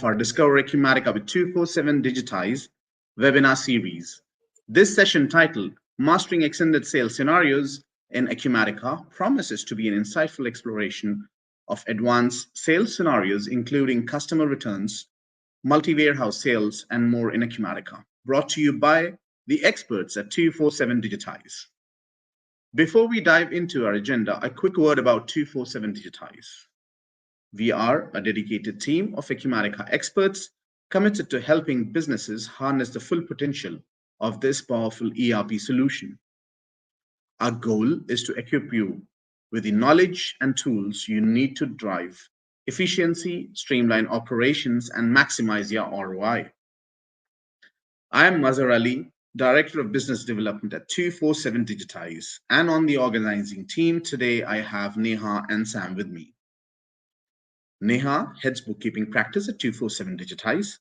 of our Discover Acumatica with 247 Digitize webinar series. This session titled Mastering Extended Sales Scenarios in Acumatica promises to be an insightful exploration of advanced sales scenarios, including customer returns, multi-warehouse sales, and more in Acumatica. Brought to you by the experts at 247 Digitize. Before we dive into our agenda, a quick word about 247 Digitize. We are a dedicated team of Acumatica experts committed to helping businesses harness the full potential of this powerful ERP solution. Our goal is to equip you with the knowledge and tools you need to drive efficiency, streamline operations, and maximize your ROI. I am Mazhar Ali, Director of Business Development at 247 Digitize, and on the organizing team today I have Neha and Sam with me. Neha heads bookkeeping practice at 247 Digitize.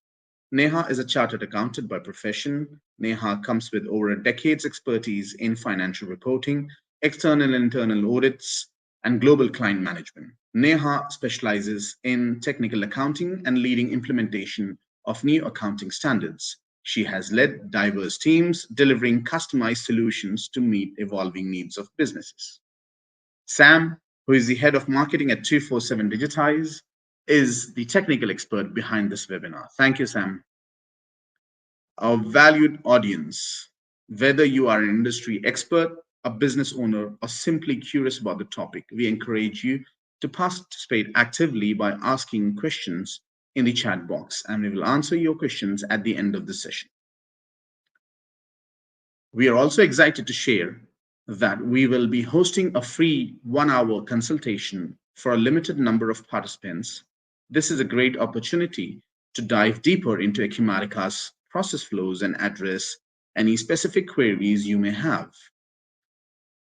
Neha is a chartered accountant by profession. Neha comes with over a decade's expertise in financial reporting, external and internal audits, and global client management. Neha specializes in technical accounting and leading implementation of new accounting standards. She has led diverse teams, delivering customized solutions to meet evolving needs of businesses. Sam, who is the head of marketing at 247 Digitize, is the technical expert behind this webinar. Thank you, Sam. Our valued audience, whether you are an industry expert, a business owner, or simply curious about the topic, we encourage you to participate actively by asking questions in the chat box, and we will answer your questions at the end of the session. We are also excited to share that we will be hosting a free 1-hour consultation for a limited number of participants. This is a great opportunity to dive deeper into Acumatica's process flows and address any specific queries you may have.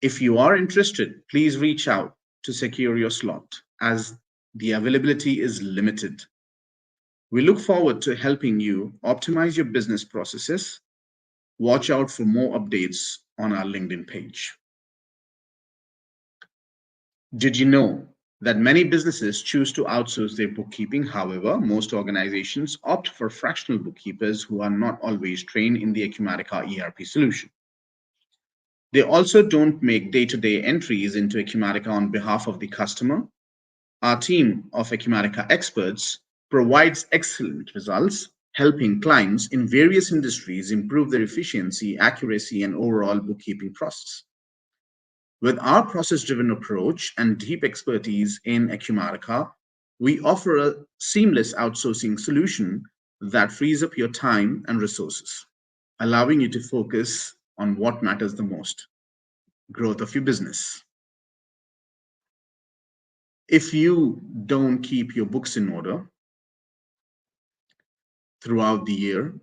If you are interested, please reach out to secure your slot as the availability is limited. We look forward to helping you optimize your business processes. Watch out for more updates on our LinkedIn page. Did you know that many businesses choose to outsource their bookkeeping? However, most organizations opt for fractional bookkeepers who are not always trained in the Acumatica ERP solution. They also don't make day-to-day entries into Acumatica on behalf of the customer. Our team of Acumatica experts provides excellent results, helping clients in various industries improve their efficiency, accuracy, and overall bookkeeping process. With our process-driven approach and deep expertise in Acumatica, we offer a seamless outsourcing solution that frees up your time and resources, allowing you to focus on what matters the most: growth of your business. If you don't keep your books in order throughout the year,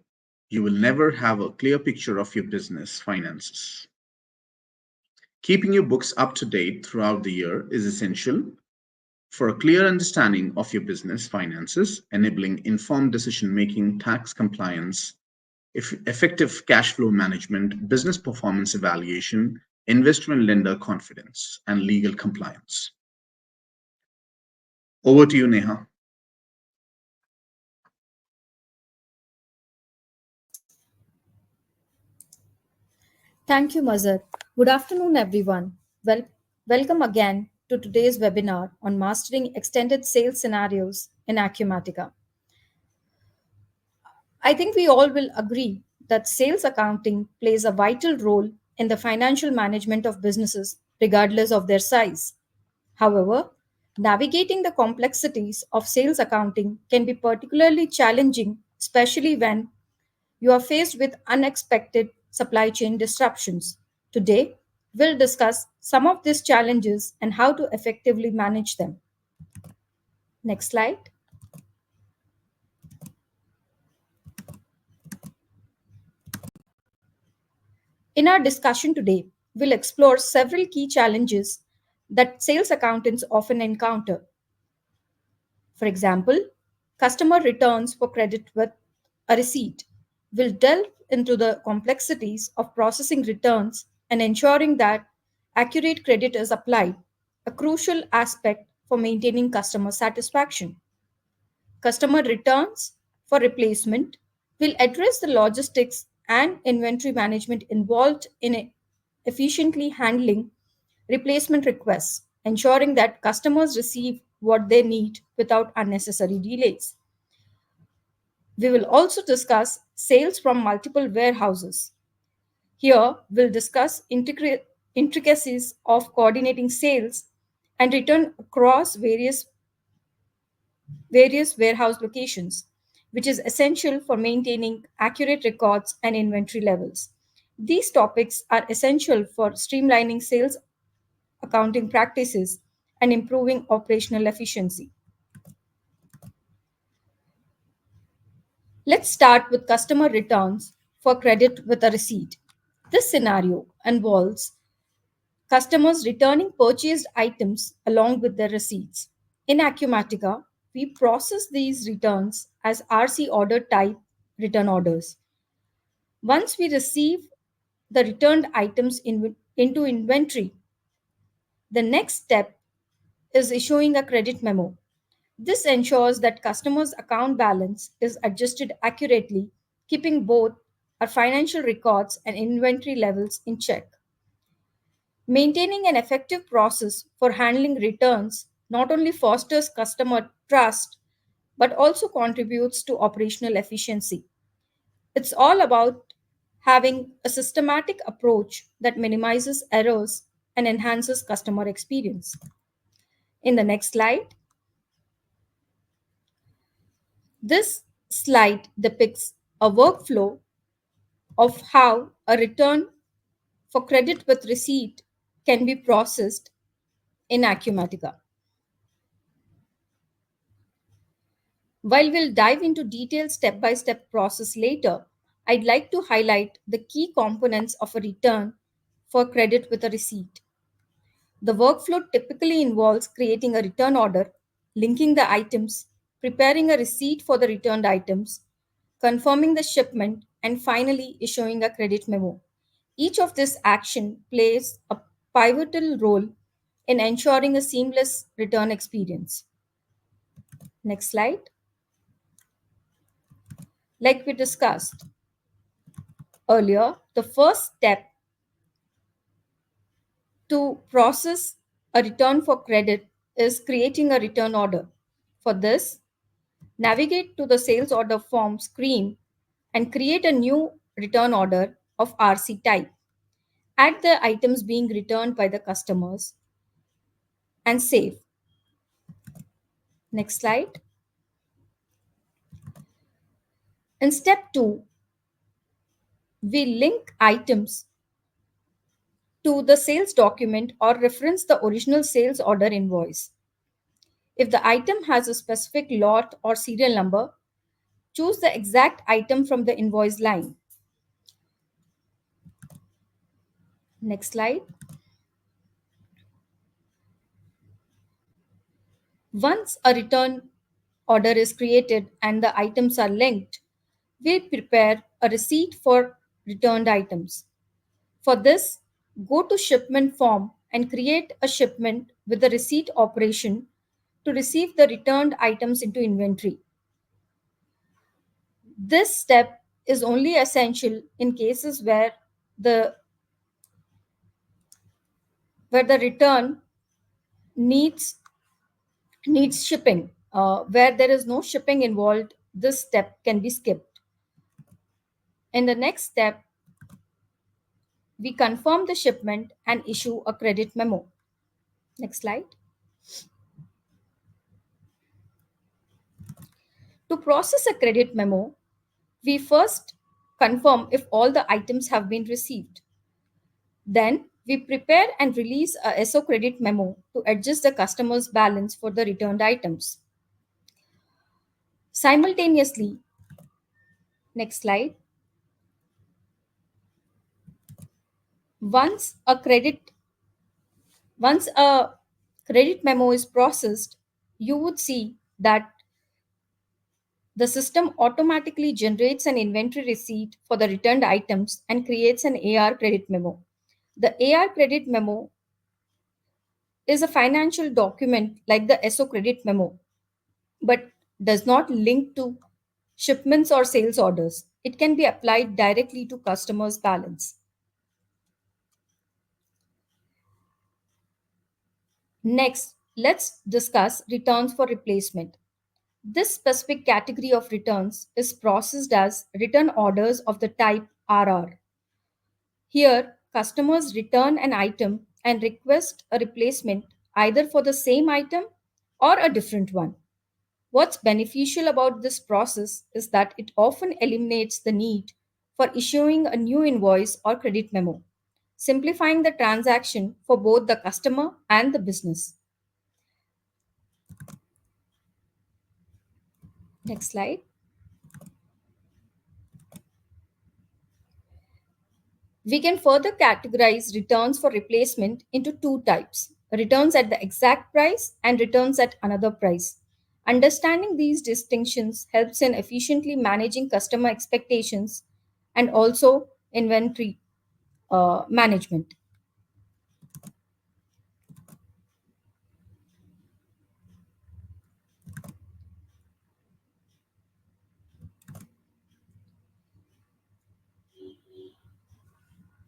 you will never have a clear picture of your business finances. Keeping your books up to date throughout the year is essential for a clear understanding of your business finances, enabling informed decision-making, tax compliance, effective cash flow management, business performance evaluation, investor and lender confidence, and legal compliance. Over to you, Neha. Thank you, Mazhar. Good afternoon, everyone. Welcome again to today's webinar on mastering extended sales scenarios in Acumatica. I think we all will agree that sales accounting plays a vital role in the financial management of businesses, regardless of their size. However, navigating the complexities of sales accounting can be particularly challenging, especially when you are faced with unexpected supply chain disruptions. Today, we'll discuss some of these challenges and how to effectively manage them. Next slide. In our discussion today, we'll explore several key challenges that sales accountants often encounter. For example, customer returns for credit with a receipt. We'll delve into the complexities of processing returns and ensuring that accurate credit is applied, a crucial aspect for maintaining customer satisfaction. Customer returns for replacement, we'll address the logistics and inventory management involved in efficiently handling replacement requests, ensuring that customers receive what they need without unnecessary delays. We will also discuss sales from multiple warehouses. Here, we'll discuss intricacies of coordinating sales and return across various warehouse locations, which is essential for maintaining accurate records and inventory levels. These topics are essential for streamlining sales accounting practices and improving operational efficiency. Let's start with customer returns for credit with a receipt. This scenario involves customers returning purchased items along with their receipts. In Acumatica, we process these returns as RC order type return orders. Once we receive the returned items into inventory, the next step is issuing a credit memo. This ensures that customers' account balance is adjusted accurately, keeping both our financial records and inventory levels in check. Maintaining an effective process for handling returns not only fosters customer trust but also contributes to operational efficiency. It's all about having a systematic approach that minimizes errors and enhances customer experience. In the next slide, this slide depicts a workflow of how a return for credit with receipt can be processed in Acumatica. While we'll dive into detailed step by step process later, I'd like to highlight the key components of a return for credit with a receipt. The workflow typically involves creating a return order, linking the items, preparing a receipt for the returned items, confirming the shipment, and finally issuing a credit memo. Each of this action plays a pivotal role in ensuring a seamless return experience. Next slide. Like we discussed earlier, the first step to process a return for credit is creating a return order. For this, navigate to the sales order form screen and create a new return order of RC type. Add the items being returned by the customers and save. Next slide. In step 2, we link items to the sales document or reference the original sales order invoice. If the item has a specific lot or serial number, choose the exact item from the invoice line. Next slide. Once a return order is created and the items are linked, we prepare a receipt for returned items. For this, go to shipment form and create a shipment with the receipt operation to receive the returned items into inventory. This step is only essential in cases the where the return needs shipping. Where there is no shipping involved, this step can be skipped. In the next step, we confirm the shipment and issue a credit memo. Next slide. To process a credit memo, we first confirm if all the items have been received. Then we prepare and release a SO credit memo to adjust the customer's balance for the returned items. Simultaneously, next slide. Once a credit memo is processed, you would see that the system automatically generates an inventory receipt for the returned items and creates an AR credit memo. The AR credit memo is a financial document like the SO credit memo, but does not link to shipments, or sales orders. It can be applied directly to customers' balance. Next, let's discuss returns for replacement. This specific category of returns is processed as return orders of the type RR. Here, customers return an item and request a replacement either for the same item or a different one. What's beneficial about this process is that it often eliminates the need for issuing a new invoice or credit memo, simplifying the transaction for both the customer and the business. Next slide. We can further categorize returns for replacement into two types: returns at the exact price and returns at another price. Understanding these distinctions helps in efficiently managing customer expectations and also inventory management.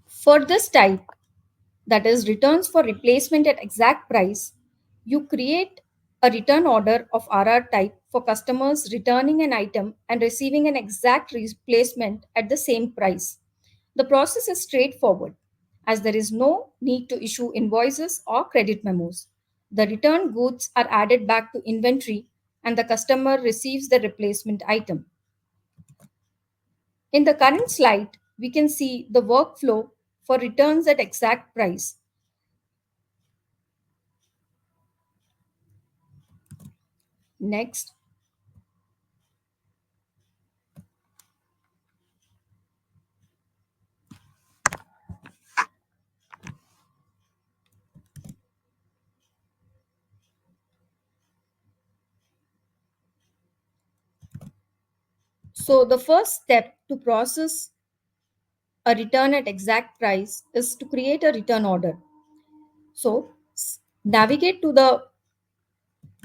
For this type, that is returns for replacement at exact price, you create a return order of RR type for customers returning an item and receiving an exact replacement at the same price. The process is straightforward as there is no need to issue invoices or credit memos. The returned goods are added back to inventory and the customer receives the replacement item. In the current slide, we can see the workflow for returns at exact price. Next, so the first step to process a return at exact price is to create a return order. So navigate to the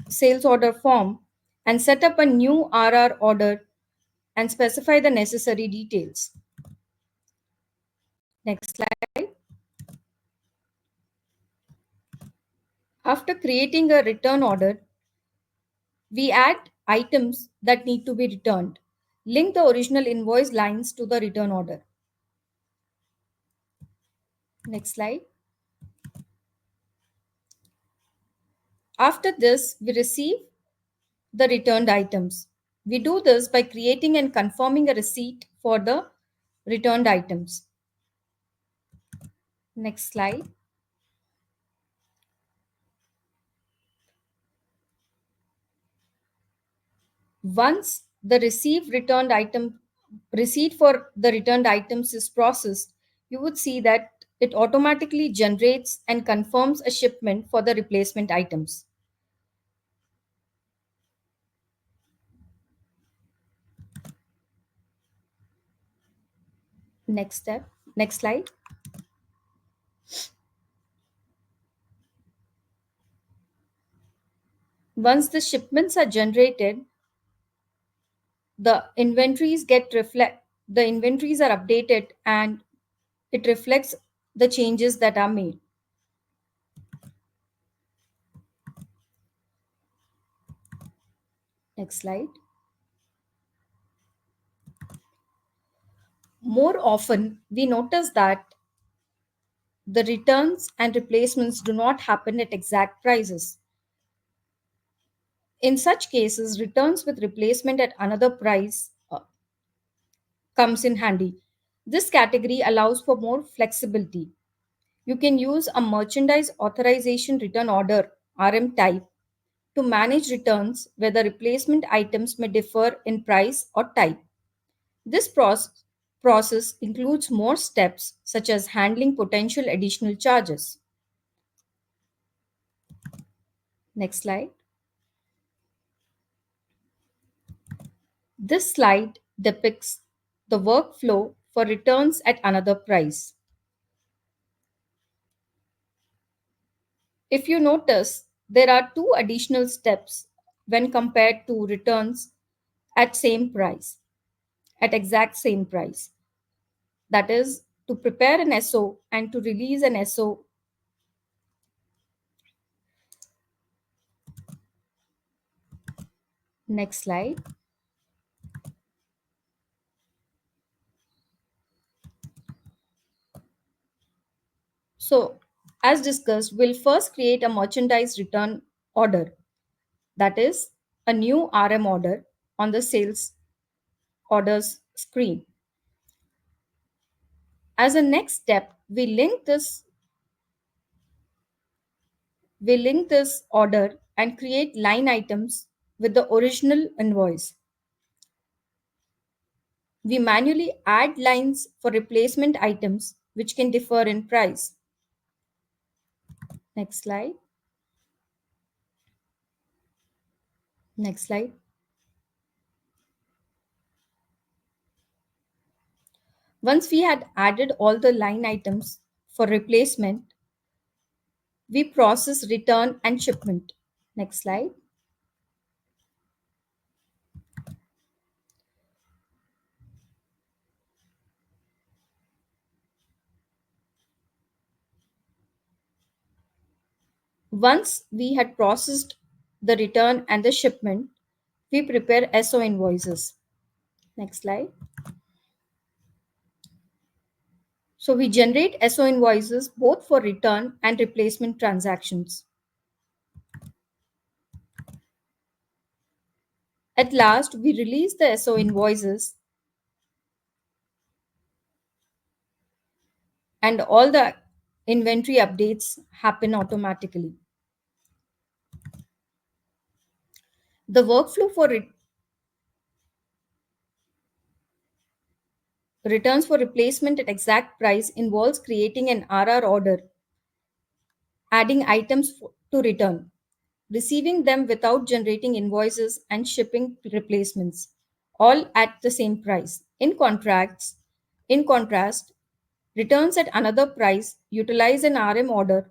sales order form and set up a new RR order and specify the necessary details. Next slide. After creating a return order, we add items that need to be returned. Link the original invoice lines to the return order. Next slide. After this, we receive the returned items. We do this by creating and confirming a receipt for the returned items. Next slide. Once the receipt for the returned items is processed, you would see that it automatically generates and confirms a shipment for the replacement items. Next step, next slide. Once the shipments are generated, the inventories are updated and it reflects the changes that are made. Next slide. More often, we notice that the returns and replacements do not happen at exact prices. In such cases, returns with replacement at another price comes in handy. This category allows for more flexibility. You can use a merchandise authorization return order RM type to manage returns where the replacement items may differ in price or type. This process includes more steps such as handling potential additional charges. Next slide. This slide depicts the workflow for returns at another price. If you notice, there are two additional steps when compared to returns at same price, at exact same price. That is to prepare an SO and to release an SO. Next slide. So, as discussed, we'll first create a merchandise return order, that is, a new RM order on the sales orders screen. As a next step, we link this order and create line items with the original invoice. We manually add lines for replacement items which can differ in price. Next slide. Next slide. Once we had added all the line items for replacement, we process return and shipment. Next slide. Once we had processed the return and the shipment, we prepare SO invoices. Next slide. So we generate SO invoices both for return and replacement transactions. At last, we release the SO invoices and all the inventory updates happen automatically. The workflow for returns for replacement at exact price involves creating an RR order, adding items to return, receiving them without generating invoices, and shipping replacements, all at the same price. In contrast, returns at another price utilize an RM order,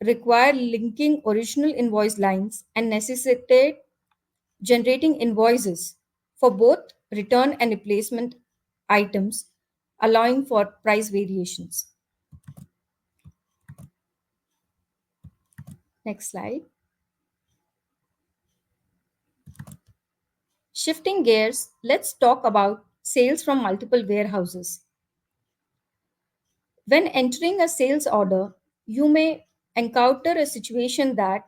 require linking original invoice lines, and necessitate generating invoices for both return and replacement items, allowing for price variations. Next slide. Shifting gears, let's talk about sales from multiple warehouses. When entering a sales order, you may encounter a situation that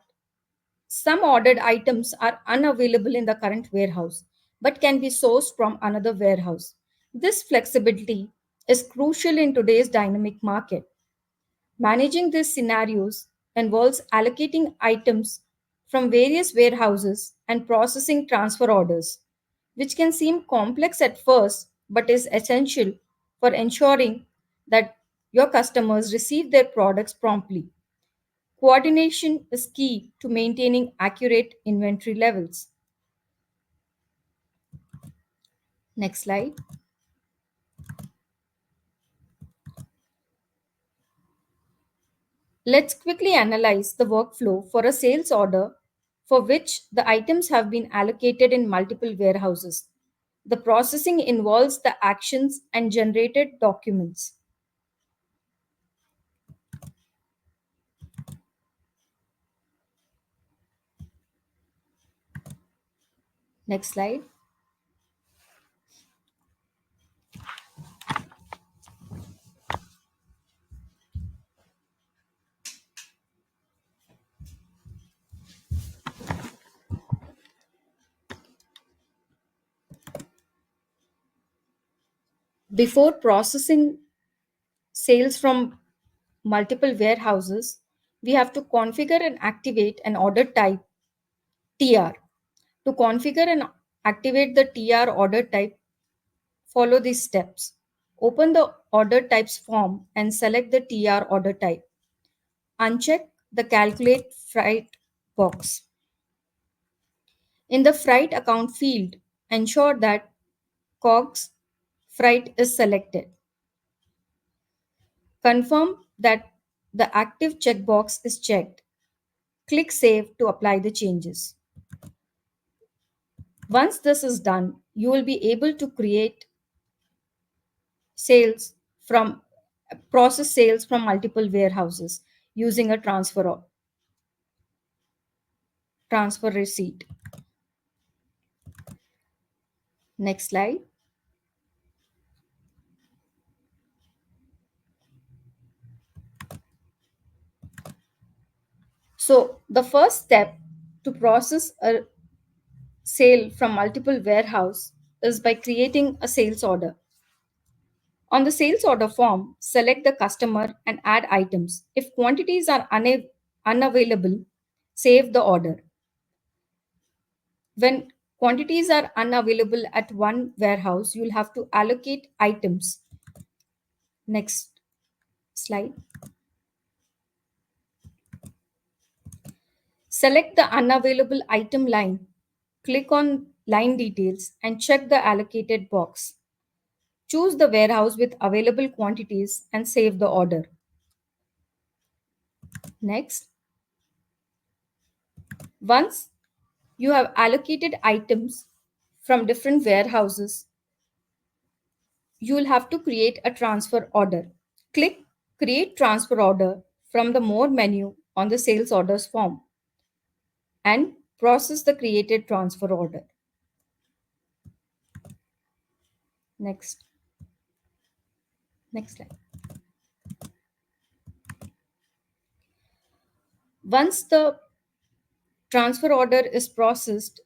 some ordered items are unavailable in the current warehouse but can be sourced from another warehouse. This flexibility is crucial in today's dynamic market. Managing these scenarios involves allocating items from various warehouses and processing transfer orders, which can seem complex at first but is essential for ensuring that your customers receive their products promptly. Coordination is key to maintaining accurate inventory levels. Next slide. Let's quickly analyze the workflow for a sales order for which the items have been allocated in multiple warehouses. The processing involves the actions and generated documents. Next slide. Before processing sales from multiple warehouses, we have to configure and activate an order type TR. To configure and activate the TR order type, follow these steps. Open the order types form and select the TR order type. Uncheck the calculate freight box. In the freight account field, ensure that COGS freight is selected. Confirm that the active checkbox is checked. Click Save to apply the changes. Once this is done, you will be able to create sales from process sales from multiple warehouses using a transfer receipt. Next slide. So the first step to process a sale from multiple warehouse is by creating a sales order. On the sales order form, select the customer and add items. If quantities are unavailable, save the order. When quantities are unavailable at one warehouse, you'll have to allocate items. Next slide. Select the unavailable item line. Click on line details and check the allocated box. Choose the warehouse with available quantities and save the order. Next, once you have allocated items from different warehouses, you will have to create a transfer order. Click Create Transfer Order from the More menu on the Sales Orders form and process the created transfer order. Next. Next slide. Once the transfer order is processed,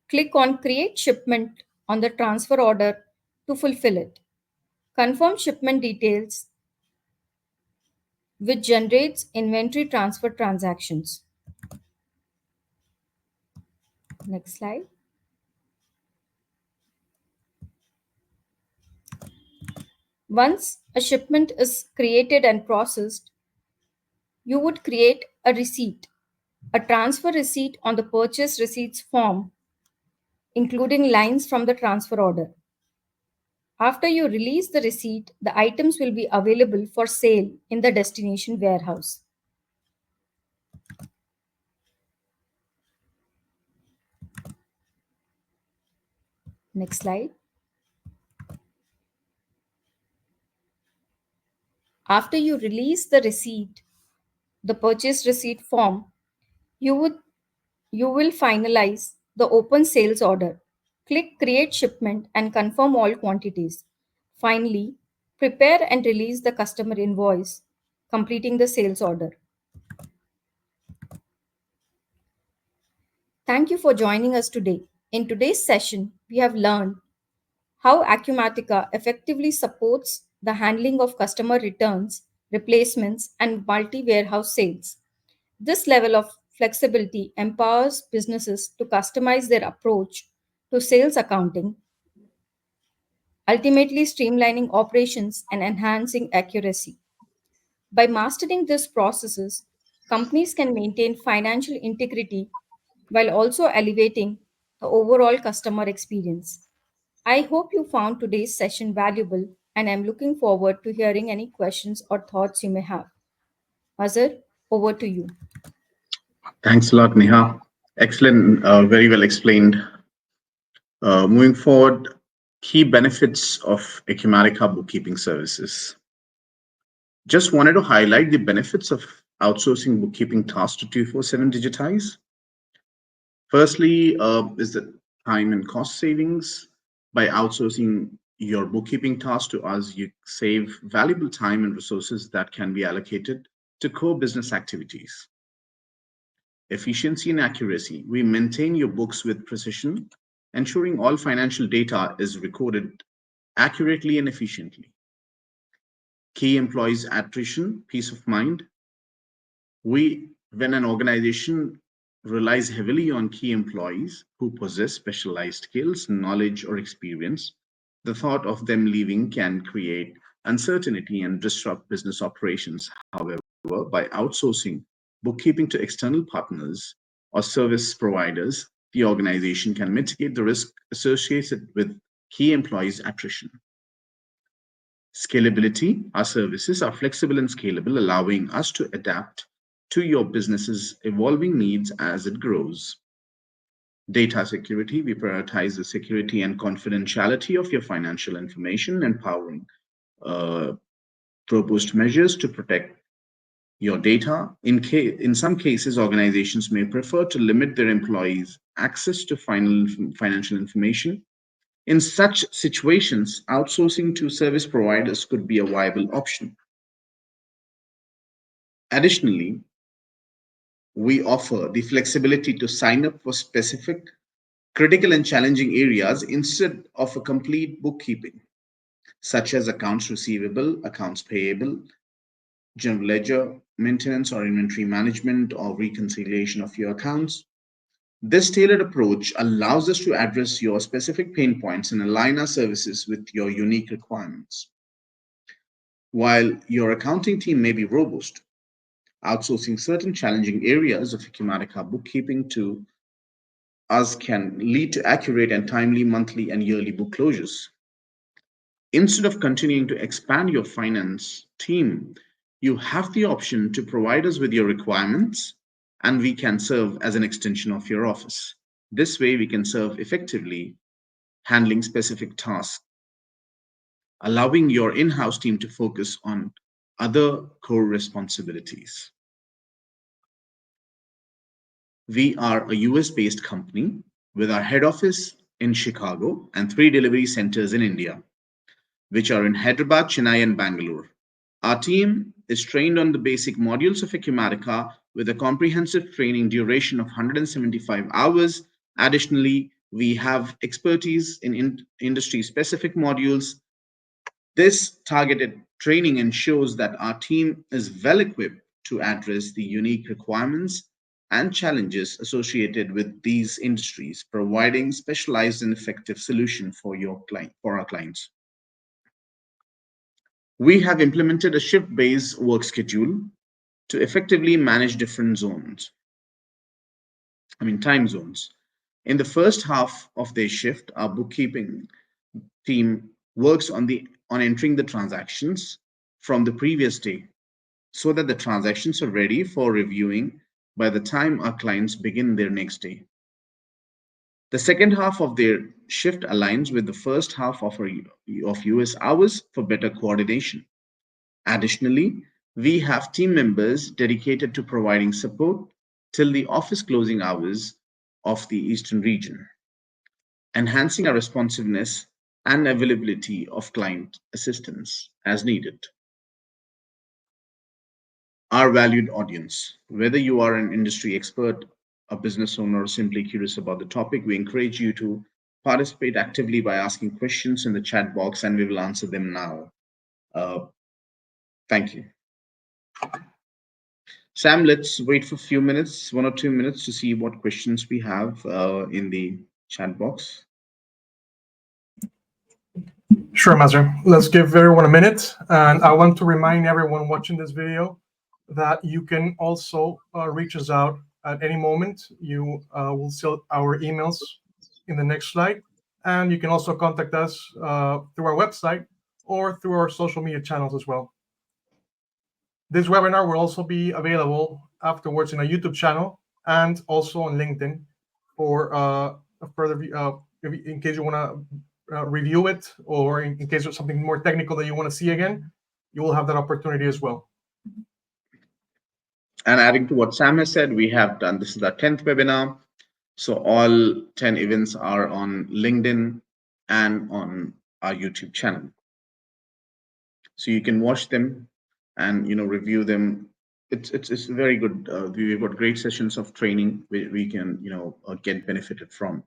click on Create Shipment on the transfer order to fulfill it. Confirm shipment details, which generates inventory transfer transactions. Next slide. Once a shipment is created and processed, you would create a receipt, a transfer receipt on the purchase receipts form, including lines from the transfer order. After you release the receipt, the items will be available for sale in the destination warehouse. Next slide. After you release the receipt, the purchase receipt form, you would you will finalize the open sales order. Click Create Shipment and confirm all quantities. Finally, prepare and release the customer invoice, completing the sales order. Thank you for joining us today. In today's session, we have learned how Acumatica effectively supports the handling of customer returns, replacements, and multi warehouse sales. This level of flexibility empowers businesses to customize their approach to sales accounting, ultimately streamlining operations and enhancing accuracy. By mastering these processes, companies can maintain financial integrity while also elevating the overall customer experience. I hope you found today's session valuable and I'm looking forward to hearing any questions or thoughts you may have. Azhar, over to you. Thanks a lot, Neha. Excellent, very well explained. Moving forward, key benefits of Acumatica bookkeeping services. Just wanted to highlight the benefits of outsourcing bookkeeping tasks to 247 Digitize. Firstly, is the time and cost savings. By outsourcing your bookkeeping tasks to us, you save valuable time and resources that can be allocated to core business activities. Efficiency and accuracy. We maintain your books with precision, ensuring all financial data is recorded accurately and efficiently. Key employees attrition, peace of mind. When an organization relies heavily on key employees who possess specialized skills, knowledge, or experience, the thought of them leaving can create uncertainty and disrupt business operations. However, by outsourcing bookkeeping to external partners or service providers, the organization can mitigate the risk associated with key employees' attrition. Scalability. Our services are flexible and scalable, allowing us to adapt to your business's evolving needs as it grows. Data security, we prioritize the security and confidentiality of your financial information, empowering uh, proposed measures to protect your data. In some cases, organizations may prefer to limit their employees' access to financial information. In such situations, outsourcing to service providers could be a viable option. Additionally, we offer the flexibility to sign up for specific, critical, and challenging areas instead of a complete bookkeeping, such as accounts receivable, accounts payable, general ledger, maintenance or inventory management, or reconciliation of your accounts. This tailored approach allows us to address your specific pain points and align our services with your unique requirements. While your accounting team may be robust, outsourcing certain challenging areas of Acumatica bookkeeping to us can lead to accurate and timely monthly and yearly book closures. Instead of continuing to expand your finance team, you have the option to provide us with your requirements and we can serve as an extension of your office. This way, we can serve effectively, handling specific tasks, allowing your in house team to focus on other core responsibilities. We are a US based company with our head office in Chicago and three delivery centers in India, which are in Hyderabad, Chennai, and Bangalore. Our team is trained on the basic modules of Acumatica with a comprehensive training duration of 175 hours. Additionally, we have expertise in industry specific modules. This targeted training ensures that our team is well equipped to address the unique requirements and challenges associated with these industries, providing specialized and effective solution for our clients. We have implemented a shift-based work schedule to effectively manage different time zones. In the first half of their shift, our bookkeeping team works on entering the transactions from the previous day so that the transactions are ready for reviewing by the time our clients begin their next day. The second half of their shift aligns with the first half of US hours for better coordination. Additionally, we have team members dedicated to providing support till the office closing hours of the Eastern region, enhancing our responsiveness and availability of client assistance as needed. Our valued audience, whether you are an industry expert, a business owner, or simply curious about the topic, we encourage you to participate actively by asking questions in the chat box and we will answer them now. Uh, thank you. Sam, let's wait for a few minutes, 1 or 2 minutes to see what questions we have in the chat box. Sure, Mazar. Let's give everyone a minute. And I want to remind everyone watching this video that you can also reach us out at any moment. You will see our emails in the next slide. And you can also contact us through our website or through our social media channels as well. This webinar will also be available afterwards in a YouTube channel and also on LinkedIn for further, in case you want to review it, or in case there's something more technical that you want to see again, you will have that opportunity as well. And adding to what Sam has said, we have done, this is our 10th webinar. So all 10 events are on LinkedIn and on our YouTube channel. So you can watch them and review them. It's very good. We've got great sessions of training we can get benefited from.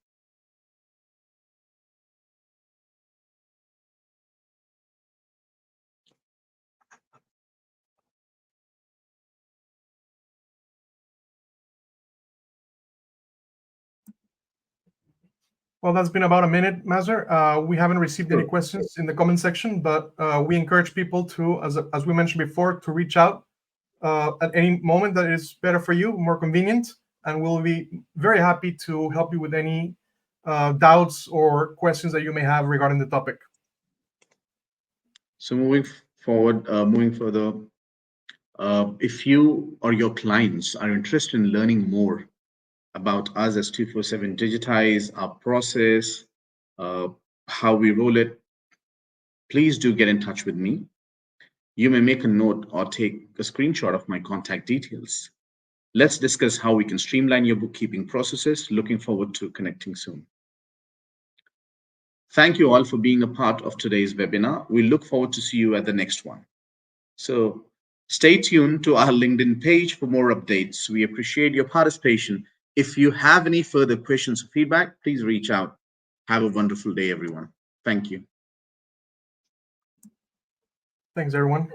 Well, that's been about a minute, Mazar. We haven't received any questions in the comment section, but we encourage people to, as we mentioned before, to reach out at any moment that is better for you, more convenient, and we'll be very happy to help you with any doubts or questions that you may have regarding the topic. So moving further, if you or your clients are interested in learning more about us as 247 Digitize, our process, uh, how we roll it, please do get in touch with me. You may make a note or take a screenshot of my contact details. Let's discuss how we can streamline your bookkeeping processes. Looking forward to connecting soon. Thank you all for being a part of today's webinar. We look forward to see you at the next one. So stay tuned to our LinkedIn page for more updates. We appreciate your participation. If you have any further questions or feedback, please reach out. Have a wonderful day, everyone. Thank you. Thanks, everyone.